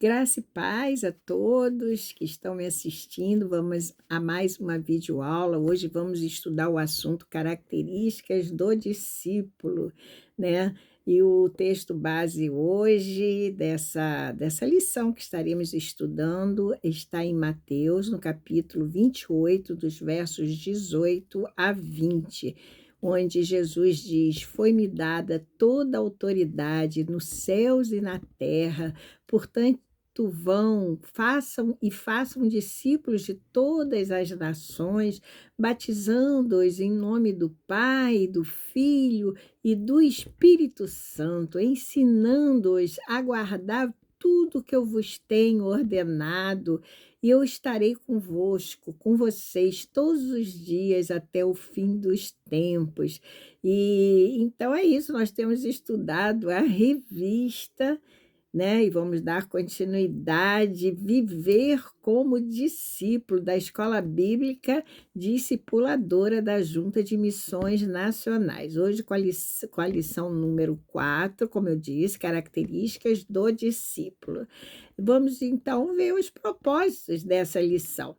Graça e paz a todos que estão me assistindo. Vamos a mais uma videoaula. Hoje vamos estudar o assunto características do discípulo, né? E o texto base hoje dessa lição que estaremos estudando está em Mateus, no capítulo 28, dos versos 18 a 20, onde Jesus diz: Foi-me dada toda a autoridade nos céus e na terra, portanto, façam discípulos de todas as nações, batizando-os em nome do Pai, do Filho e do Espírito Santo, ensinando-os a guardar tudo que eu vos tenho ordenado, e eu estarei convosco, com vocês todos os dias até o fim dos tempos. E então é isso, nós temos estudado a revista, né? E vamos dar continuidade, viver como discípulo da Escola Bíblica Discipuladora da Junta de Missões Nacionais. Hoje, com a lição número 4, como eu disse, características do discípulo. Vamos, então, ver os propósitos dessa lição.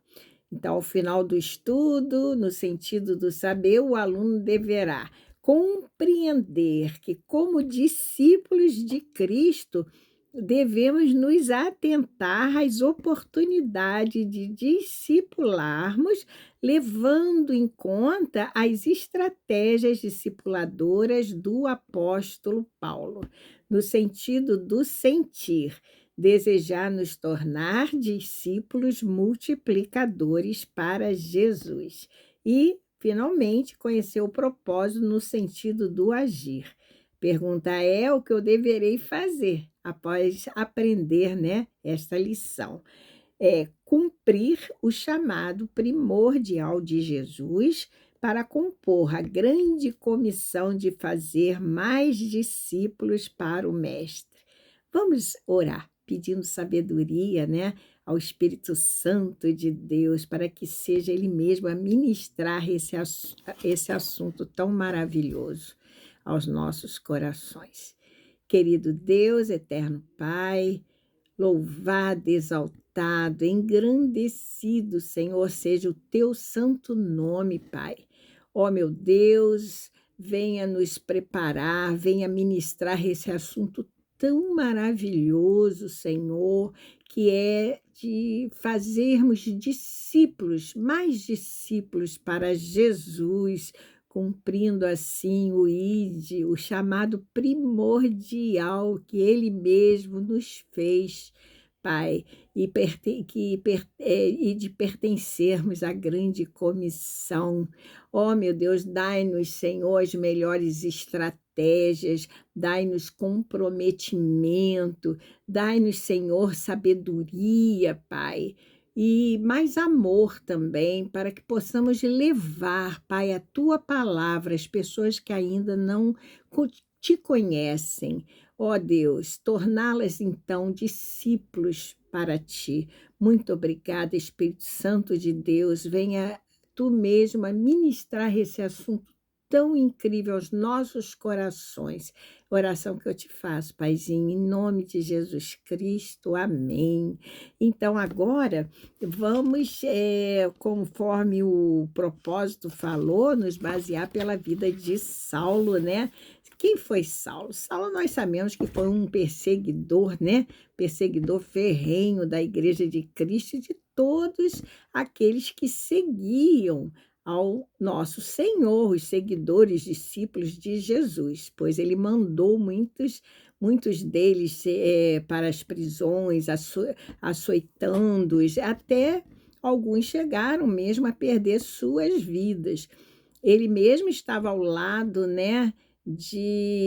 Então, ao final do estudo, no sentido do saber, o aluno deverá compreender que, como discípulos de Cristo, devemos nos atentar às oportunidades de discipularmos, levando em conta as estratégias discipuladoras do apóstolo Paulo, no sentido do sentir, desejar nos tornar discípulos multiplicadores para Jesus. E, finalmente, conhecer o propósito no sentido do agir. Pergunta é o que eu deverei fazer após aprender, né, esta lição. É cumprir o chamado primordial de Jesus para compor a grande comissão de fazer mais discípulos para o Mestre. Vamos orar, pedindo sabedoria, né, ao Espírito Santo de Deus, para que seja Ele mesmo a ministrar esse assunto tão maravilhoso aos nossos corações. Querido Deus, eterno Pai, louvado, exaltado, engrandecido, Senhor, seja o teu santo nome, Pai. Ó meu Deus, venha nos preparar, venha ministrar esse assunto tão maravilhoso, Senhor, que é de fazermos discípulos, mais discípulos para Jesus, cumprindo assim o ID, o chamado primordial que Ele mesmo nos fez, Pai, e de pertencermos à grande comissão. Oh, meu Deus, dai-nos, Senhor, as melhores estratégias, dai-nos comprometimento, dai-nos, Senhor, sabedoria, Pai, e mais amor também, para que possamos levar, Pai, a Tua palavra às pessoas que ainda não te conhecem. Ó Deus, torná-las então discípulos para Ti. Muito obrigada, Espírito Santo de Deus. Venha Tu mesmo a ministrar esse assunto tão incrível aos nossos corações. Oração que eu te faço, Paizinho, em nome de Jesus Cristo. Amém. Então, agora, vamos, conforme o propósito falou, nos basear pela vida de Saulo, né? Quem foi Saulo? Saulo, nós sabemos que foi um perseguidor, né? Perseguidor ferrenho da Igreja de Cristo e de todos aqueles que seguiam ao nosso Senhor, os seguidores, discípulos de Jesus, pois ele mandou muitos deles para as prisões, açoitando-os, até alguns chegaram mesmo a perder suas vidas. Ele mesmo estava ao lado, né,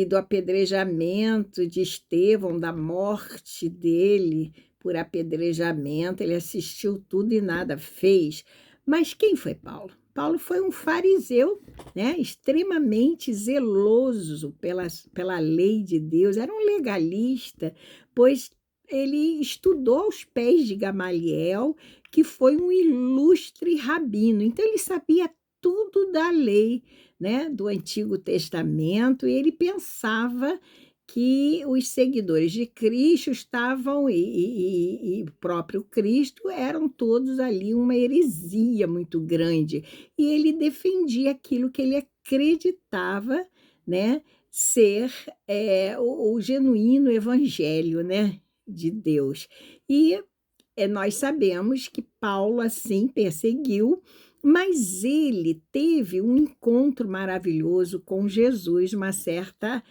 do apedrejamento de Estevão, da morte dele por apedrejamento. Ele assistiu tudo e nada fez. Mas quem foi Paulo? Paulo foi um fariseu, né, extremamente zeloso pela lei de Deus, era um legalista, pois ele estudou aos pés de Gamaliel, que foi um ilustre rabino. Então, ele sabia tudo da lei, né, do Antigo Testamento, e ele pensava que os seguidores de Cristo estavam, e o próprio Cristo, eram todos ali uma heresia muito grande. E ele defendia aquilo que ele acreditava, né, ser o genuíno evangelho, né, de Deus. E nós sabemos que Paulo, assim, perseguiu, mas ele teve um encontro maravilhoso com Jesus, uma certa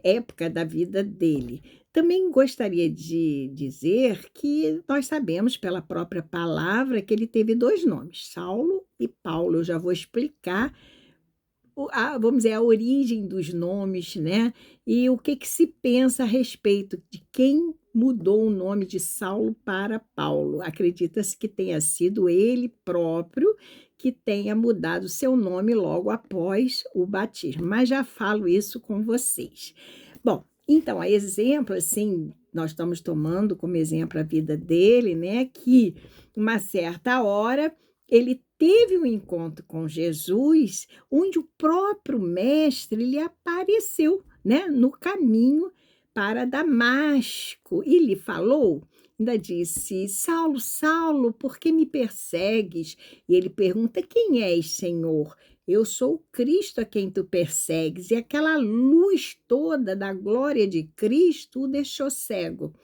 época da vida dele. Também gostaria de dizer que nós sabemos pela própria palavra que ele teve 2 nomes, Saulo e Paulo. Eu já vou explicar vamos dizer, a origem dos nomes, né, e o que que se pensa a respeito de quem mudou o nome de Saulo para Paulo. Acredita-se que tenha sido ele próprio que tenha mudado seu nome logo após o batismo, mas já falo isso com vocês. Bom, então, a exemplo, assim, nós estamos tomando como exemplo a vida dele, né, que uma certa hora ele teve um encontro com Jesus, onde o próprio mestre lhe apareceu, né, no caminho para Damasco e lhe falou, ainda disse: Saulo, Saulo, por que me persegues? E ele pergunta: quem és, Senhor? Eu sou o Cristo a quem tu persegues. E aquela luz toda da glória de Cristo o deixou cego.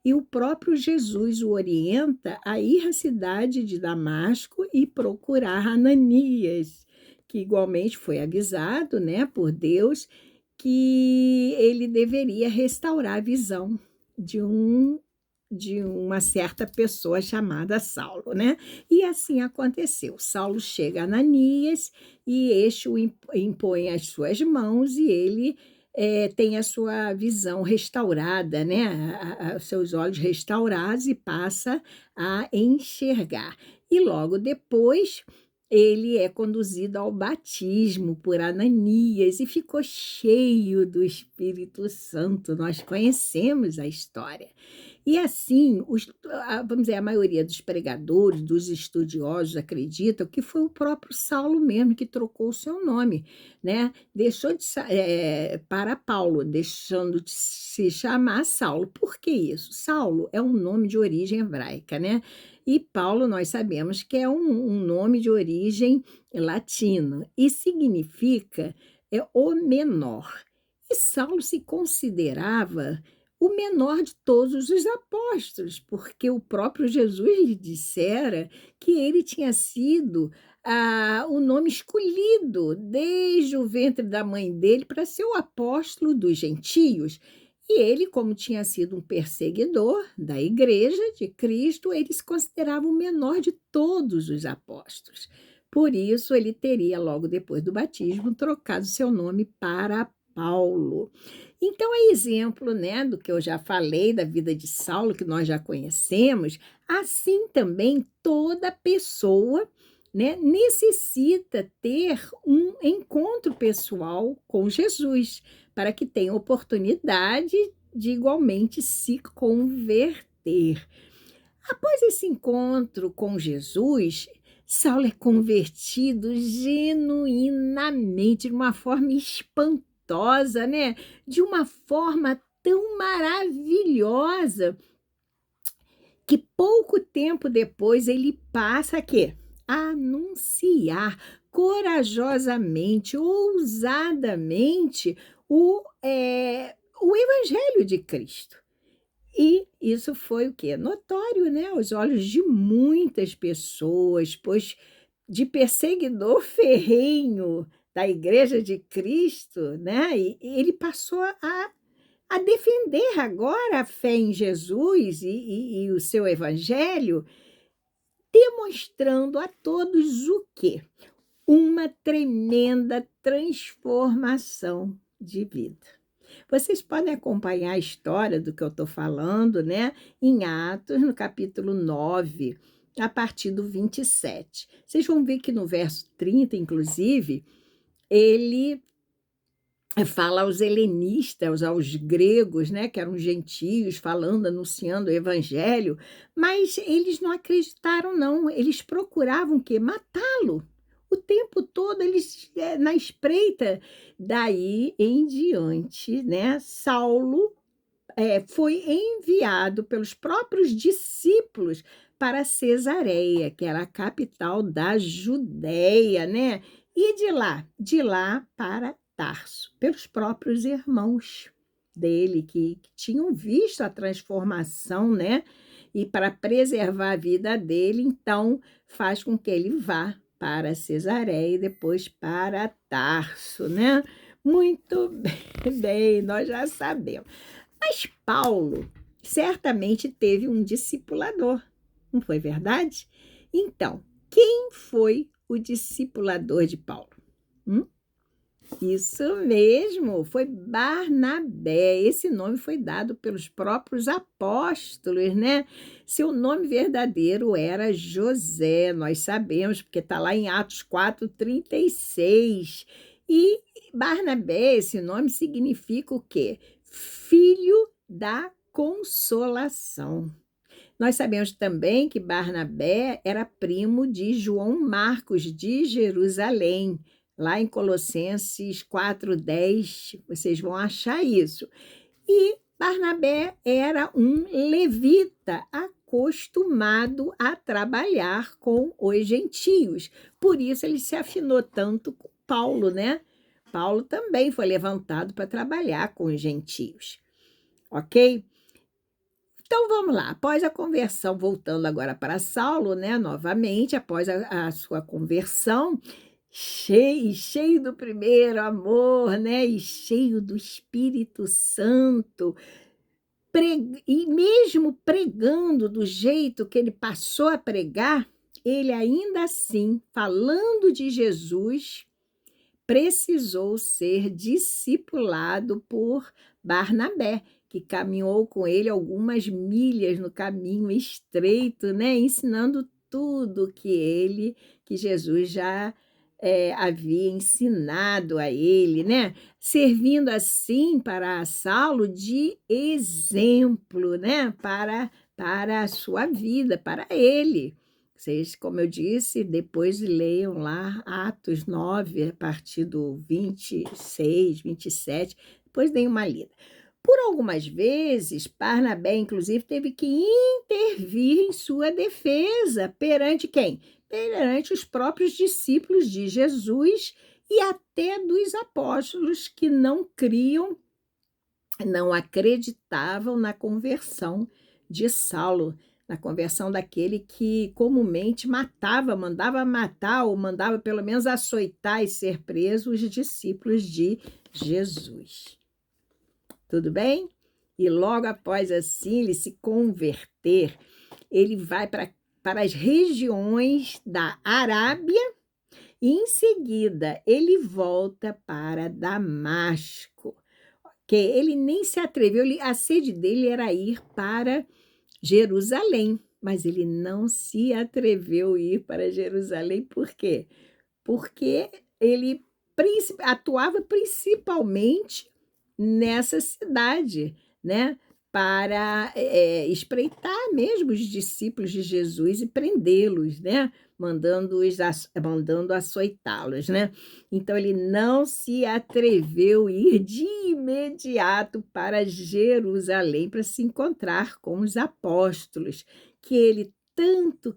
E o próprio Jesus o orienta a ir à cidade de Damasco e procurar Ananias, que igualmente foi avisado, né, por Deus, que ele deveria restaurar a visão de uma certa pessoa chamada Saulo, né? E assim aconteceu. Saulo chega a Ananias e este o impõe as suas mãos e ele tem a sua visão restaurada, né? Os seus olhos restaurados e passa a enxergar. E logo depois ele é conduzido ao batismo por Ananias e ficou cheio do Espírito Santo. Nós conhecemos a história. E assim, vamos dizer, a maioria dos pregadores, dos estudiosos acreditam que foi o próprio Saulo mesmo que trocou o seu nome, né? Deixou para Paulo, deixando de se chamar Saulo. Por que isso? Saulo é um nome de origem hebraica, né? E Paulo, nós sabemos que é um nome de origem latina e significa o menor. E Saulo se considerava o menor de todos os apóstolos, porque o próprio Jesus lhe dissera que ele tinha sido o nome escolhido desde o ventre da mãe dele para ser o apóstolo dos gentios. E ele, como tinha sido um perseguidor da igreja de Cristo, ele se considerava o menor de todos os apóstolos. Por isso, ele teria, logo depois do batismo, trocado seu nome para Paulo. Então, é exemplo, né, do que eu já falei da vida de Saulo, que nós já conhecemos, assim também toda pessoa, né, necessita ter um encontro pessoal com Jesus, para que tenha oportunidade de igualmente se converter. Após esse encontro com Jesus, Saulo é convertido genuinamente, de uma forma espantosa, né? De uma forma tão maravilhosa, que pouco tempo depois ele passa a quê? A anunciar corajosamente, ousadamente, o Evangelho de Cristo. E isso foi o quê? Notório, né, aos olhos de muitas pessoas, pois de perseguidor ferrenho da Igreja de Cristo, né, e ele passou a defender agora a fé em Jesus e o seu Evangelho, demonstrando a todos o quê? Uma tremenda transformação de vida. Vocês podem acompanhar a história do que eu estou falando, né, em Atos, no capítulo 9, a partir do 27. Vocês vão ver que no verso 30, inclusive, ele fala aos helenistas, aos gregos, né, que eram gentios, falando, anunciando o evangelho, mas eles não acreditaram, não. Eles procuravam o quê? Matá-lo. o tempo todo eles na espreita. Daí em diante, né, Saulo foi enviado pelos próprios discípulos para Cesareia, que era a capital da Judéia, né? E de lá para Tarso, pelos próprios irmãos dele, que tinham visto a transformação, né? E para preservar a vida dele, então faz com que ele vá para Cesareia e depois para Tarso, né? Muito bem, nós já sabemos. Mas Paulo certamente teve um discipulador, não foi verdade? Então, quem foi o discipulador de Paulo? Hum? Isso mesmo, foi Barnabé. Esse nome foi dado pelos próprios apóstolos, né? Seu nome verdadeiro era José, nós sabemos, porque está lá em Atos 4:36. E Barnabé, esse nome significa o quê? Filho da consolação. Nós sabemos também que Barnabé era primo de João Marcos de Jerusalém. Lá em Colossenses 4:10, vocês vão achar isso. E Barnabé era um levita acostumado a trabalhar com os gentios. Por isso ele se afinou tanto com Paulo, né? Paulo também foi levantado para trabalhar com os gentios, ok? Então vamos lá, após a conversão, voltando agora para Saulo, né? Novamente, após a sua conversão, cheio do primeiro amor, né? E cheio do Espírito Santo, e mesmo pregando do jeito que ele passou a pregar, ele ainda assim, falando de Jesus, precisou ser discipulado por Barnabé, que caminhou com ele algumas milhas no caminho estreito, né? Ensinando tudo que Jesus já havia ensinado a ele, né? Servindo assim para Saulo de exemplo, né? Para a sua vida, para ele. Vocês, como eu disse, depois leiam lá Atos 9, a partir do 26, 27, depois deem uma lida. Por algumas vezes, Barnabé, inclusive, teve que intervir em sua defesa perante quem? Perante os próprios discípulos de Jesus e até dos apóstolos que não criam, não acreditavam na conversão de Saulo, na conversão daquele que comumente mandava matar ou mandava pelo menos açoitar e ser preso os discípulos de Jesus. Tudo bem? E logo após assim ele se converter, ele vai para as regiões da Arábia e em seguida ele volta para Damasco. Que ele nem se atreveu, a sede dele era ir para Jerusalém, mas ele não se atreveu a ir para Jerusalém, por quê? Porque ele atuava principalmente nessa cidade, né? Para espreitar mesmo os discípulos de Jesus e prendê-los, né? Mandando açoitá-los, né? Então ele não se atreveu a ir de imediato para Jerusalém para se encontrar com os apóstolos que ele tanto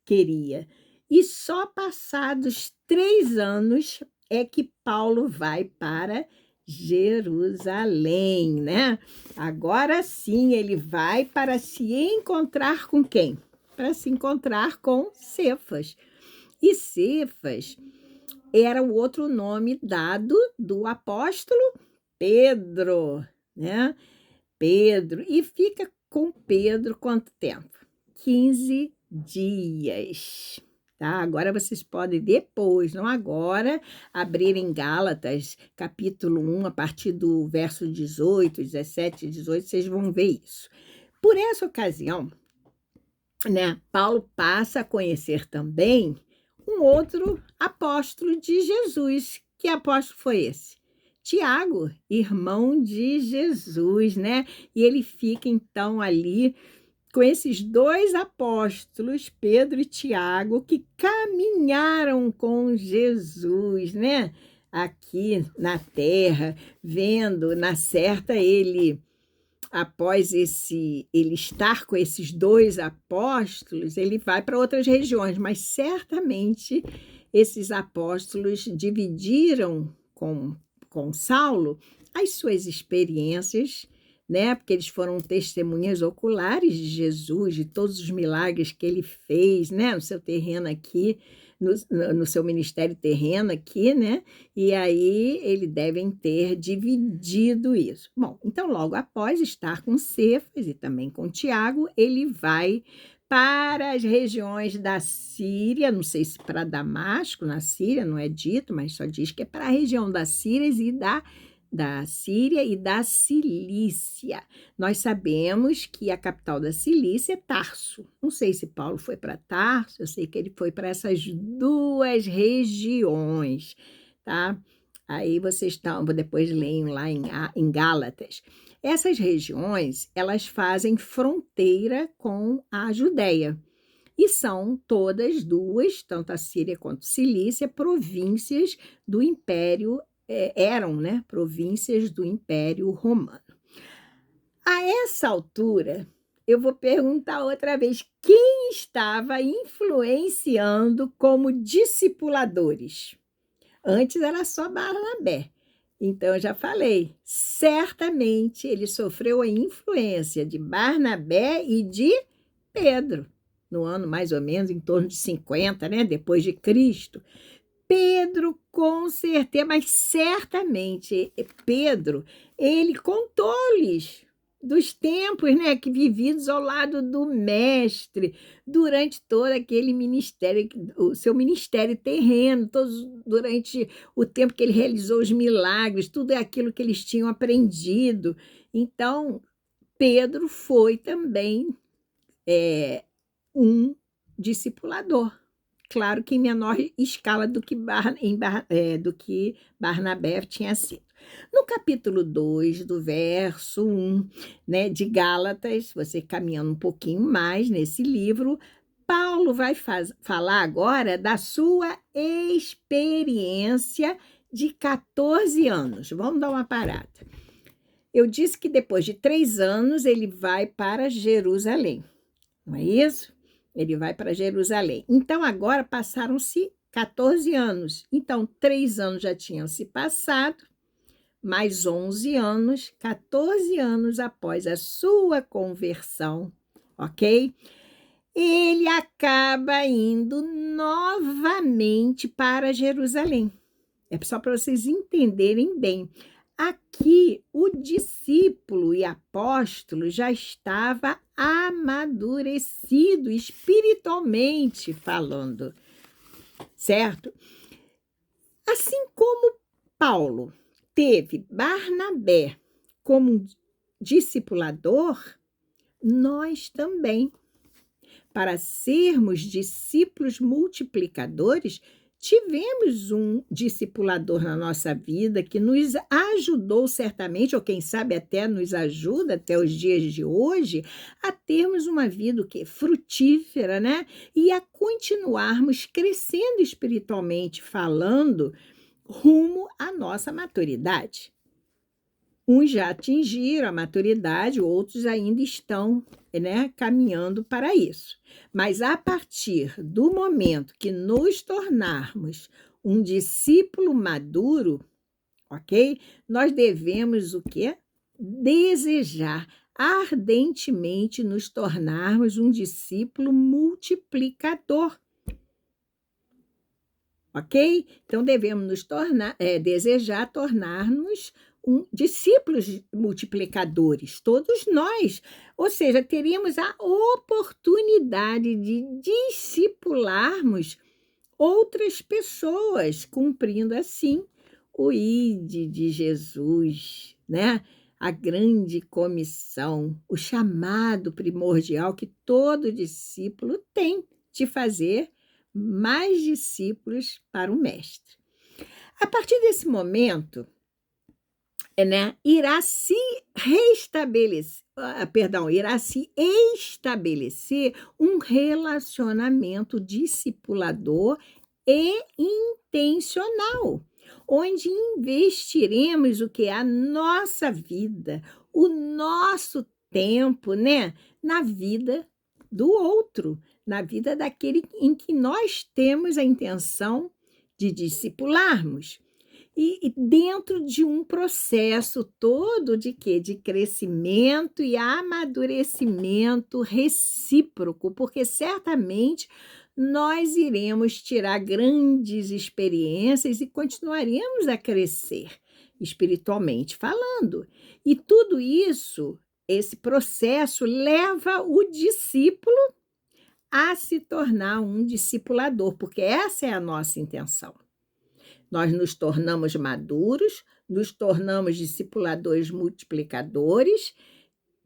queria. E só passados 3 anos é que Paulo vai para Jerusalém, né? Agora sim ele vai para se encontrar com quem? Para se encontrar com Cefas. E Cefas era o outro nome dado do apóstolo Pedro, né? Pedro. E fica com Pedro quanto tempo? 15 dias. Tá? Agora vocês podem depois, não agora, abrirem Gálatas, capítulo 1, a partir do verso 18, 17 e 18, vocês vão ver isso. Por essa ocasião, né, Paulo passa a conhecer também um outro apóstolo de Jesus. Que apóstolo foi esse? Tiago, irmão de Jesus, né? E ele fica então ali com esses dois apóstolos, Pedro e Tiago, que caminharam com Jesus, né? Aqui na terra, vendo, na certa, ele, após ele estar com esses dois apóstolos, ele vai para outras regiões, mas certamente esses apóstolos dividiram com Saulo as suas experiências, né? Porque eles foram testemunhas oculares de Jesus, de todos os milagres que ele fez, né? No seu terreno aqui, no seu ministério terreno aqui, né? E aí eles devem ter dividido isso. Bom, então logo após estar com Cefas e também com Tiago, ele vai para as regiões da Síria, não sei se para Damasco, na Síria, não é dito, mas só diz que é para a região da Síria e da Síria e da Cilícia. Nós sabemos que a capital da Cilícia é Tarso. Não sei se Paulo foi para Tarso, eu sei que ele foi para essas duas regiões, tá? Aí vocês depois leem lá em Gálatas. Essas regiões, elas fazem fronteira com a Judéia. E são todas duas, tanto a Síria quanto a Cilícia, províncias do Império eram, né, províncias do Império Romano. A essa altura, eu vou perguntar outra vez, quem estava influenciando como discipuladores? Antes era só Barnabé. Então, eu já falei, certamente ele sofreu a influência de Barnabé e de Pedro, no ano mais ou menos em torno de 50, né, depois de Cristo. Pedro, com certeza, mas certamente Pedro, ele contou-lhes dos tempos, né, que vividos ao lado do mestre, durante todo aquele ministério, o seu ministério terreno, durante o tempo que ele realizou os milagres, tudo aquilo que eles tinham aprendido. Então, Pedro foi também um discipulador. Claro que em menor escala do que Barnabé tinha sido. No capítulo 2, do verso 1, né, de Gálatas, você caminhando um pouquinho mais nesse livro, Paulo vai falar agora da sua experiência de 14 anos. Vamos dar uma parada. Eu disse que depois de 3 anos ele vai para Jerusalém, não é isso? Ele vai para Jerusalém. Então, agora passaram-se 14 anos. Então, 3 anos já tinham se passado, mais 11 anos, 14 anos após a sua conversão, ok? Ele acaba indo novamente para Jerusalém. É só para vocês entenderem bem. Aqui, o discípulo e apóstolo já estava amadurecido espiritualmente falando, certo? Assim como Paulo teve Barnabé como discipulador, nós também, para sermos discípulos multiplicadores, tivemos um discipulador na nossa vida que nos ajudou certamente, ou quem sabe até nos ajuda até os dias de hoje, a termos uma vida frutífera, né? E a continuarmos crescendo espiritualmente falando rumo à nossa maturidade. Uns já atingiram a maturidade, outros ainda estão, né, caminhando para isso. Mas a partir do momento que nos tornarmos um discípulo maduro, ok? Nós devemos o quê? Desejar ardentemente nos tornarmos um discípulo multiplicador. Ok? Então, devemos nos desejar tornar-nos discípulos multiplicadores, todos nós. Ou seja, teríamos a oportunidade de discipularmos outras pessoas, cumprindo assim o ID de Jesus, né? A grande comissão, o chamado primordial que todo discípulo tem de fazer mais discípulos para o mestre. A partir desse momento, né, irá se restabelecer, irá se estabelecer um relacionamento discipulador e intencional, onde investiremos o que é a nossa vida, o nosso tempo, né, na vida do outro, na vida daquele em que nós temos a intenção de discipularmos. E dentro de um processo todo de quê? De crescimento e amadurecimento recíproco, porque certamente nós iremos tirar grandes experiências e continuaremos a crescer, espiritualmente falando. E tudo isso, esse processo, leva o discípulo a se tornar um discipulador, porque essa é a nossa intenção. Nós nos tornamos maduros, nos tornamos discipuladores multiplicadores,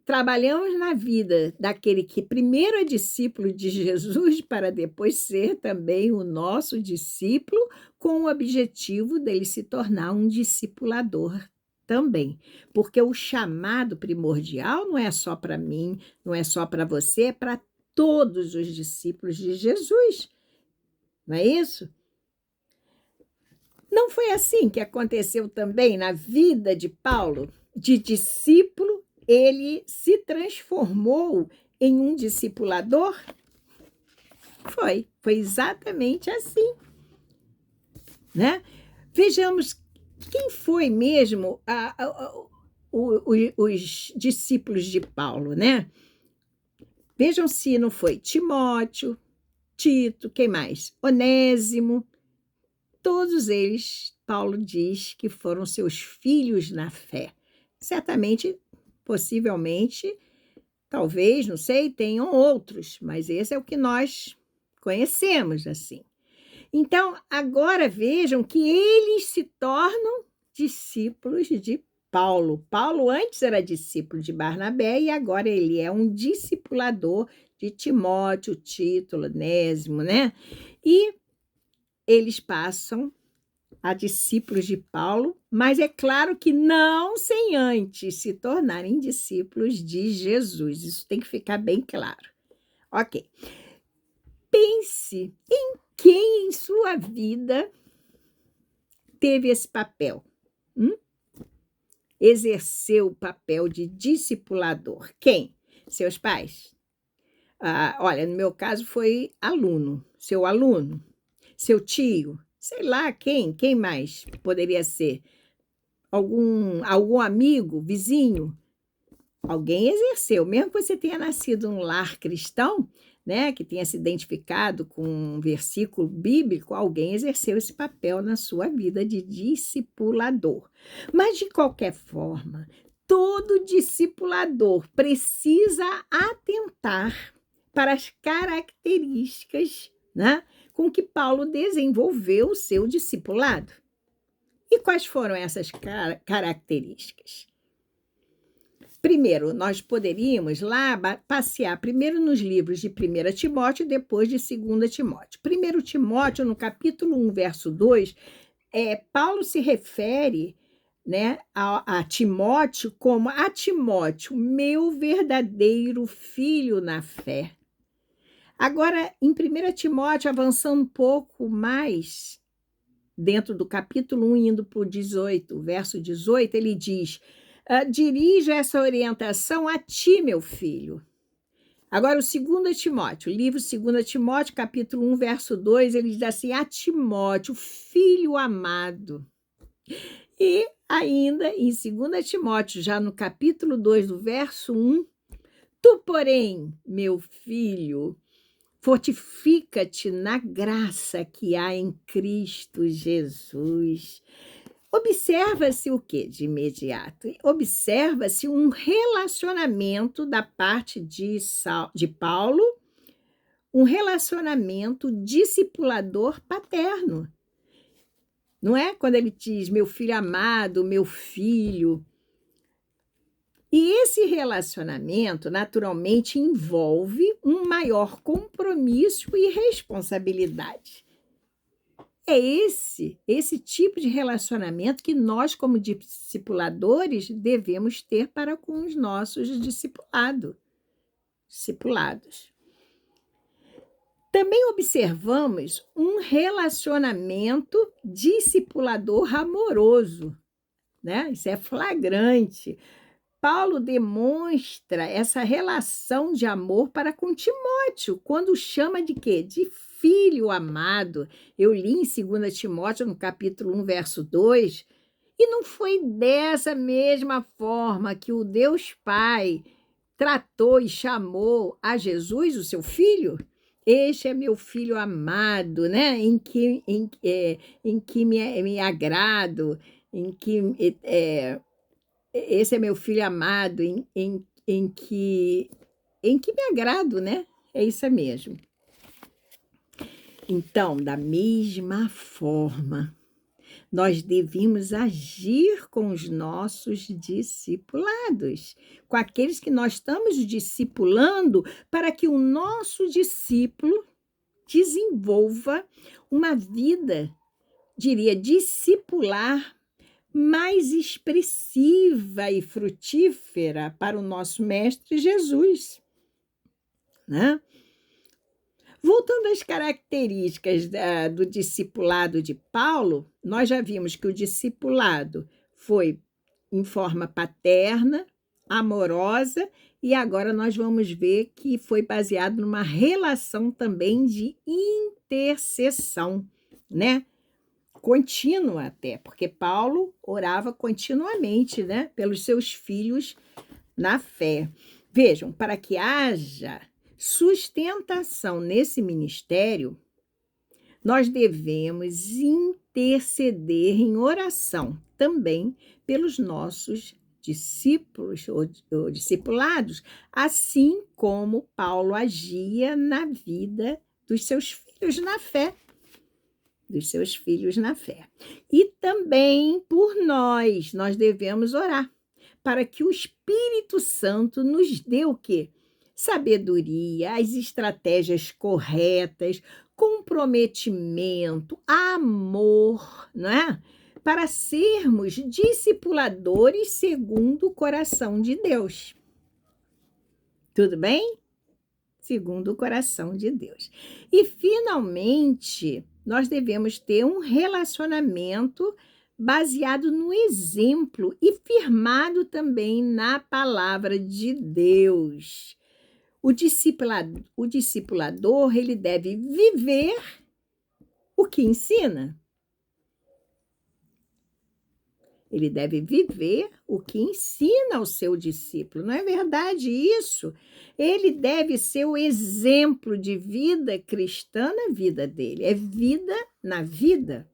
trabalhamos na vida daquele que primeiro é discípulo de Jesus para depois ser também o nosso discípulo, com o objetivo dele se tornar um discipulador também. Porque o chamado primordial não é só para mim, não é só para você, é para todos os discípulos de Jesus. Não é isso? Não foi assim que aconteceu também na vida de Paulo? De discípulo, ele se transformou em um discipulador? Foi exatamente assim, né? Vejamos quem foi mesmo os discípulos de Paulo, né? Vejam se não foi Timóteo, Tito, quem mais? Onésimo. Todos eles, Paulo diz que foram seus filhos na fé. Certamente, possivelmente, talvez, não sei, tenham outros, mas esse é o que nós conhecemos assim. Então, agora vejam que eles se tornam discípulos de Paulo. Paulo antes era discípulo de Barnabé e agora ele é um discipulador de Timóteo, Tito, Onésimo, né? E eles passam a discípulos de Paulo, mas é claro que não sem antes se tornarem discípulos de Jesus. Isso tem que ficar bem claro. Ok. Pense em quem em sua vida teve esse papel. Exerceu o papel de discipulador. Quem? Seus pais? Olha, no meu caso foi aluno, seu aluno. Seu tio, sei lá quem mais poderia ser? Algum amigo, vizinho? Alguém exerceu, mesmo que você tenha nascido num lar cristão, né, que tenha se identificado com um versículo bíblico, alguém exerceu esse papel na sua vida de discipulador. Mas, de qualquer forma, todo discipulador precisa atentar para as características, né, com que Paulo desenvolveu o seu discipulado. E quais foram essas características? Primeiro, nós poderíamos lá passear primeiro nos livros de 1 Timóteo e depois de 2 Timóteo. 1 Timóteo, no capítulo 1, verso 2, Paulo se refere, né, a Timóteo como a Timóteo, meu verdadeiro filho na fé. Agora, em 1 Timóteo, avançando um pouco mais, dentro do capítulo 1, indo para o 18, verso 18, ele diz: dirijo essa orientação a ti, meu filho. Agora, o 2 Timóteo, livro 2 Timóteo, capítulo 1, verso 2, ele diz assim: a Timóteo, filho amado. E ainda em 2 Timóteo, já no capítulo 2, do verso 1, tu, porém, meu filho, fortifica-te na graça que há em Cristo Jesus. Observa-se o quê de imediato? Observa-se um relacionamento da parte de Paulo, um relacionamento discipulador paterno. Não é? Quando ele diz, meu filho amado, meu filho. E esse relacionamento, naturalmente, envolve um maior compromisso e responsabilidade. É esse tipo de relacionamento que nós, como discipuladores, devemos ter para com os nossos discipulados. Também observamos um relacionamento discipulador amoroso, né? Isso é flagrante. Paulo demonstra essa relação de amor para com Timóteo, quando chama de quê? De filho amado. Eu li em 2 Timóteo, no capítulo 1, verso 2, e não foi dessa mesma forma que o Deus Pai tratou e chamou a Jesus, o seu filho? Este é meu filho amado, né? Em que me agrado, em que esse é meu filho amado, em que me agrado, né? É isso mesmo. Então, da mesma forma, nós devemos agir com os nossos discipulados, com aqueles que nós estamos discipulando, para que o nosso discípulo desenvolva uma vida, diria, discipular mais expressiva e frutífera para o nosso Mestre Jesus, né? Voltando às características do discipulado de Paulo, nós já vimos que o discipulado foi em forma paterna, amorosa, e agora nós vamos ver que foi baseado numa relação também de intercessão, né? Contínua até, porque Paulo orava continuamente, né, pelos seus filhos na fé. Vejam, para que haja sustentação nesse ministério, nós devemos interceder em oração também pelos nossos discípulos ou discipulados, assim como Paulo agia na vida dos seus filhos na fé. E também por nós devemos orar para que o Espírito Santo nos dê o quê? Sabedoria, as estratégias corretas, comprometimento, amor, não é? Para sermos discipuladores segundo o coração de Deus. Tudo bem? Segundo o coração de Deus. E, finalmente, nós devemos ter um relacionamento baseado no exemplo e firmado também na palavra de Deus. O discipulador, ele deve viver o que ensina. Ele deve viver o que ensina ao seu discípulo. Não é verdade isso? Ele deve ser o exemplo de vida cristã na vida dele. É vida na vida.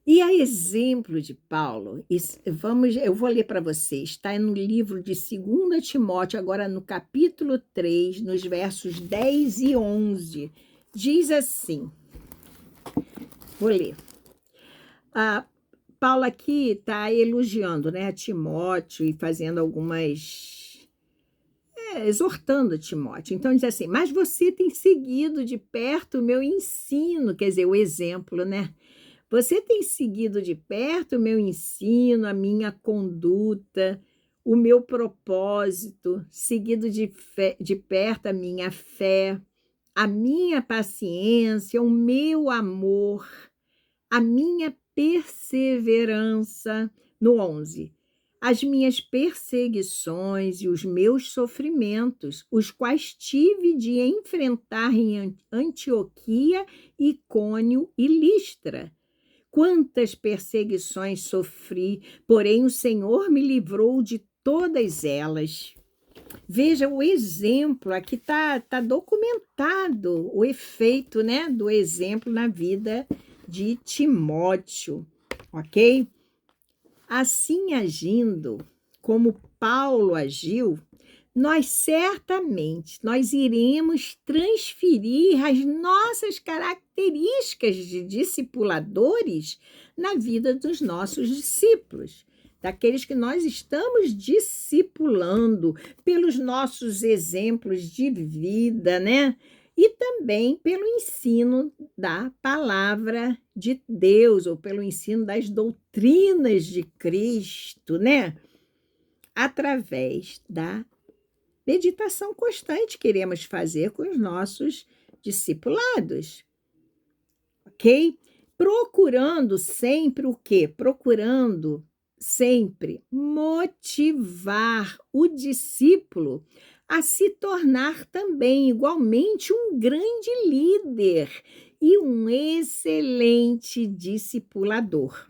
E a exemplo de Paulo, eu vou ler para vocês, está no livro de 2 Timóteo, agora no capítulo 3, nos versos 10 e 11. Diz assim, vou ler. Paulo aqui está elogiando, né, a Timóteo e fazendo exortando Timóteo. Então diz assim, mas você tem seguido de perto o meu ensino, quer dizer, o exemplo, né? Você tem seguido de perto o meu ensino, a minha conduta, o meu propósito, seguido de perto a minha fé, a minha paciência, o meu amor, a minha perseverança. No 11, as minhas perseguições e os meus sofrimentos, os quais tive de enfrentar em Antioquia, Icônio e Listra. Quantas perseguições sofri, porém o Senhor me livrou de todas elas. Veja o exemplo, aqui está documentado o efeito, né, do exemplo na vida de Timóteo, ok? Assim agindo, como Paulo agiu, nós iremos transferir as nossas características de discipuladores na vida dos nossos discípulos, daqueles que nós estamos discipulando pelos nossos exemplos de vida, né? e também pelo ensino da palavra de Deus, ou pelo ensino das doutrinas de Cristo, né? Através da meditação constante que iremos fazer com os nossos discipulados, ok? Procurando sempre o quê? Procurando sempre motivar o discípulo a se tornar também igualmente um grande líder e um excelente discipulador.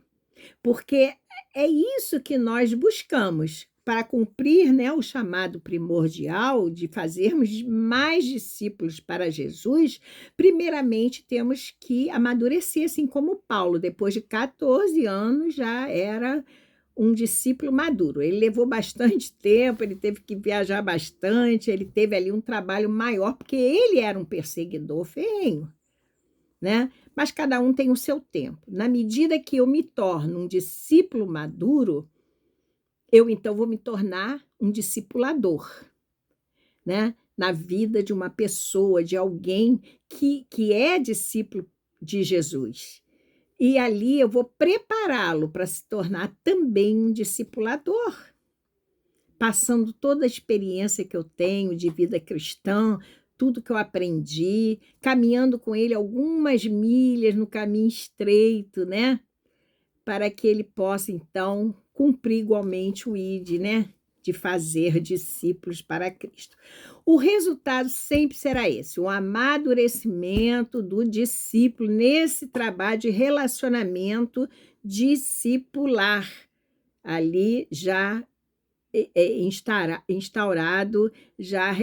Porque é isso que nós buscamos para cumprir, né, o chamado primordial de fazermos mais discípulos para Jesus. Primeiramente, temos que amadurecer, assim como Paulo, depois de 14 anos, já era um discípulo maduro. Ele levou bastante tempo, ele teve que viajar bastante, ele teve ali um trabalho maior, porque ele era um perseguidor ferrenho, né? Mas cada um tem o seu tempo. Na medida que eu me torno um discípulo maduro, eu então vou me tornar um discipulador, né? Na vida de uma pessoa, de alguém que é discípulo de Jesus. E ali eu vou prepará-lo para se tornar também um discipulador, passando toda a experiência que eu tenho de vida cristã, tudo que eu aprendi, caminhando com ele algumas milhas no caminho estreito, né? Para que ele possa, então, cumprir igualmente o ID, né? De fazer discípulos para Cristo. O resultado sempre será esse, o amadurecimento do discípulo nesse trabalho de relacionamento discipular, ali já instaurado, já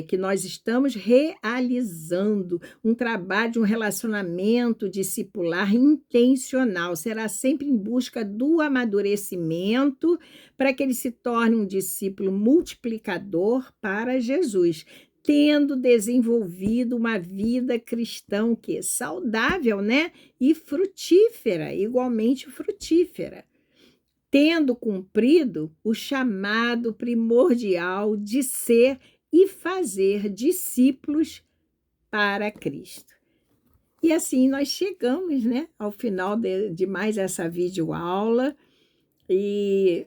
que nós estamos realizando um trabalho de um relacionamento discipular intencional. Será sempre em busca do amadurecimento para que ele se torne um discípulo multiplicador para Jesus, tendo desenvolvido uma vida cristã que é saudável, né? E frutífera, igualmente frutífera, tendo cumprido o chamado primordial de ser e fazer discípulos para Cristo. E assim nós chegamos, né, ao final de mais essa videoaula, e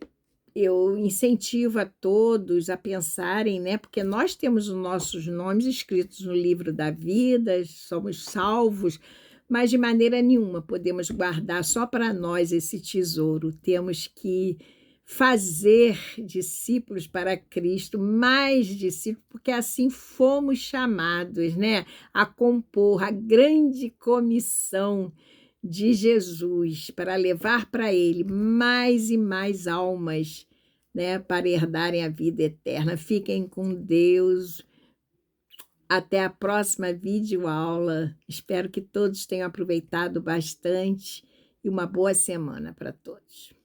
eu incentivo a todos a pensarem, né, porque nós temos os nossos nomes escritos no livro da vida, somos salvos, mas de maneira nenhuma podemos guardar só para nós esse tesouro. Temos que fazer discípulos para Cristo, mais discípulos, porque assim fomos chamados, né, a compor a grande comissão de Jesus, para levar para ele mais e mais almas, né, para herdarem a vida eterna. Fiquem com Deus. Até a próxima videoaula. Espero que todos tenham aproveitado bastante e uma boa semana para todos.